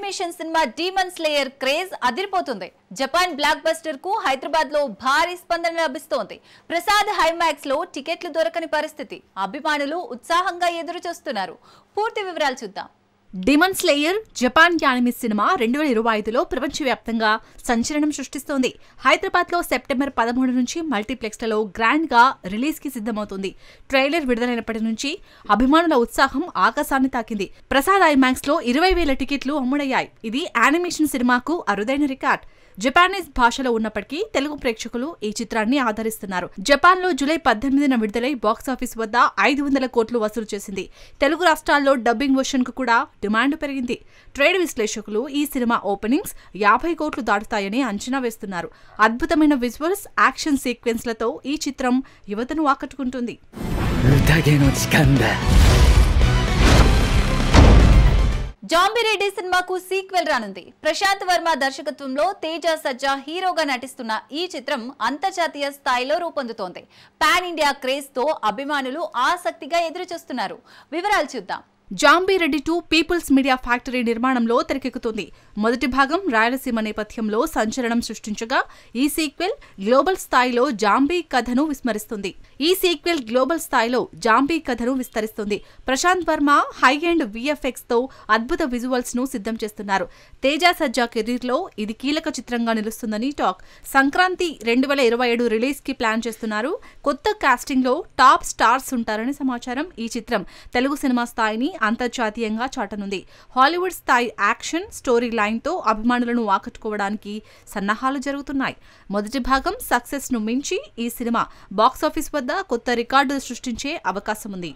Animation cinema demon slayer craze అదిరిపోతుంది. Japan block buster కు హైదరాబాద్ లో భారీ స్పందన లభిస్తోంది. ప్రసాద్ హైమాక్స్ లో టికెట్లు దొరకని పరిస్థితి. అభిమానులు ఉత్సాహంగా ఎదురు చూస్తున్నారు. పూర్తి వివరాలు చూద్దాం. డీమన్ స్లేయర్ జపాన్ యానిమే సినిమా 2025లో ప్రపంచవ్యాప్తంగా సంచలనం సృష్టిస్తోంది. హైదరాబాద్ లో సెప్టెంబర్ 13 నుంచి మల్టీప్లెక్స్లలో గ్రాండ్ గా రిలీజ్ కి సిద్ధమవుతుంది. ట్రైలర్ విడుదలైనప్పటి నుంచి అభిమానుల ఉత్సాహం ఆకాశాన్ని తాకింది. ప్రసాద్ ఐమాక్స్ లో 20,000 టికెట్లు అమ్ముడయ్యాయి. ఇది యానిమేషన్ సినిమాకు అరుదైన రికార్డ్. జపానీస్ భాషలో ఉన్నప్పటికీ తెలుగు ప్రేక్షకులు ఈ చిత్రాన్ని ఆదరిస్తున్నారు. జపాన్ లో జూలై 18న విడుదలై బాక్సాఫీస్ వద్ద 500 కోట్లు వసూలు చేసింది. తెలుగు రాష్ట్రాల్లో డబ్బింగ్ వర్షన్ కు కూడా డిమాండ్ పెరిగింది. ట్రేడ్ విశ్లేషకులు ఈ సినిమా ఓపెనింగ్స్ 50 కోట్లు దాటుతాయని అంచనా వేస్తున్నారు. అద్భుతమైన విజువల్స్, యాక్షన్ సీక్వెన్స్లతో ఈ చిత్రం యువతను ఆకట్టుకుంటుంది. జాంబీ రెడ్డి సినిమాకు సీక్వెల్ రానుంది. ప్రశాంత్ వర్మ దర్శకత్వంలో తేజ సజ్జా హీరోగా నటిస్తున్న ఈ చిత్రం అంతర్జాతీయ స్థాయిలో రూపొందుతోంది. పాన్ ఇండియా క్రేజ్ తో అభిమానులు ఆసక్తిగా ఎదురుచూస్తున్నారు. వివరాలు చూద్దాం. Zombie Reddy 2 people's media factory నిర్మాణంలో తెరకెక్కుతుంది. మొదటి భాగం రాయలసీమ నేపథ్యంలో సంచలనం సృష్టించగా ఈ సీక్వెల్ గ్లోబల్ స్థాయిలో జాంబీ కథను విస్తరిస్తుంది. Prashanth Varma high end VFX తో అద్భుత విజువల్స్ ను సిద్ధం చేస్తున్నారు. తేజ సజ్జా కెరీర్ లో ఇది కీలక చిత్రంగా నిలుస్తుందని టాక్. సంక్రాంతి 2027 రిలీజ్ కి ప్లాన్ చేస్తున్నారు. కొత్త కాస్టింగ్ లో టాప్ స్టార్స్ ఉంటారని సమాచారం. ఈ చిత్రం తెలుగు సినిమా స్థాయిని అంతర్జాతీయంగా చాటనుంది. హాలీవుడ్ స్థాయి యాక్షన్ స్టోరీ లైన్ తో అభిమానులను ఆకట్టుకోవడానికి సన్నాహాలు జరుగుతున్నాయి. మొదటి భాగం సక్సెస్ ను మించి ఈ సినిమా బాక్సాఫీస్ వద్ద కొత్త రికార్డులు సృష్టించే అవకాశం ఉంది.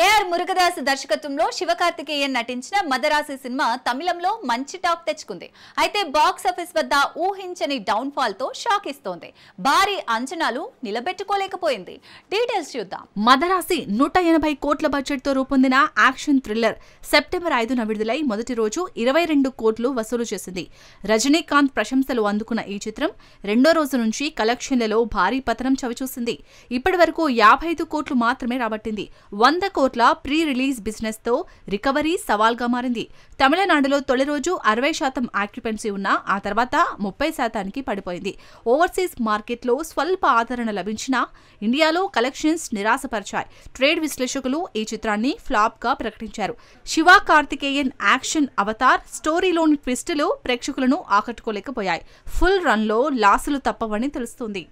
ఏఆర్ మురుగదాస్ దర్శకత్వంలో శివకార్తికేయన్ నటించిన మదరాసి సినిమా తమిళంలో మంచి టాక్ తెచ్చుకుంది. అయితే బాక్స్ ఆఫీస్ వద్ద ఊహించని డౌన్ ఫాల్ తో షాక్ ఇస్తోంది. భారీ అంచనాలు నిలబెట్టుకోలేకపోయింది. డీటెయిల్స్ చూద్దాం. మదరాసి 180 కోట్ల బడ్జెట్ తో రూపొందిన యాక్షన్ థ్రిల్లర్ సెప్టెంబర్ 5న విడుదలై మొదటి రోజు 22 కోట్లు వసూలు చేసింది. రజనీకాంత్ ప్రశంసలు అందుకున్న ఈ చిత్రం రెండో రోజు నుంచి కలెక్షన్లలో భారీ పతనం చవిచూసింది. ఇప్పటి వరకు 55 కోట్లు మాత్రమే రాబట్టింది. 100 కోట్ల ప్రీ రిలీజ్ బిజినెస్ తో రికవరీ సవాల్గా మారింది. తమిళనాడులో తొలి రోజు 60% ఆక్యుపెన్సీ ఉన్నా ఆ తర్వాత 30% పడిపోయింది. ఓవర్సీస్ మార్కెట్లో స్వల్ప ఆదరణ లభించినా ఇండియాలో కలెక్షన్స్ నిరాశపరిచాయి. ట్రేడ్ విశ్లేషకులు ఈ చిత్రాన్ని ఫ్లాప్ గా ప్రకటించారు. శివ కార్తికేయన్ యాక్షన్ అవతార్ స్టోరీలోని ట్విస్టులు ప్రేక్షకులను ఆకట్టుకోలేకపోయాయి. ఫుల్ రన్ లో లాసులు తప్పవని తెలుస్తుంది.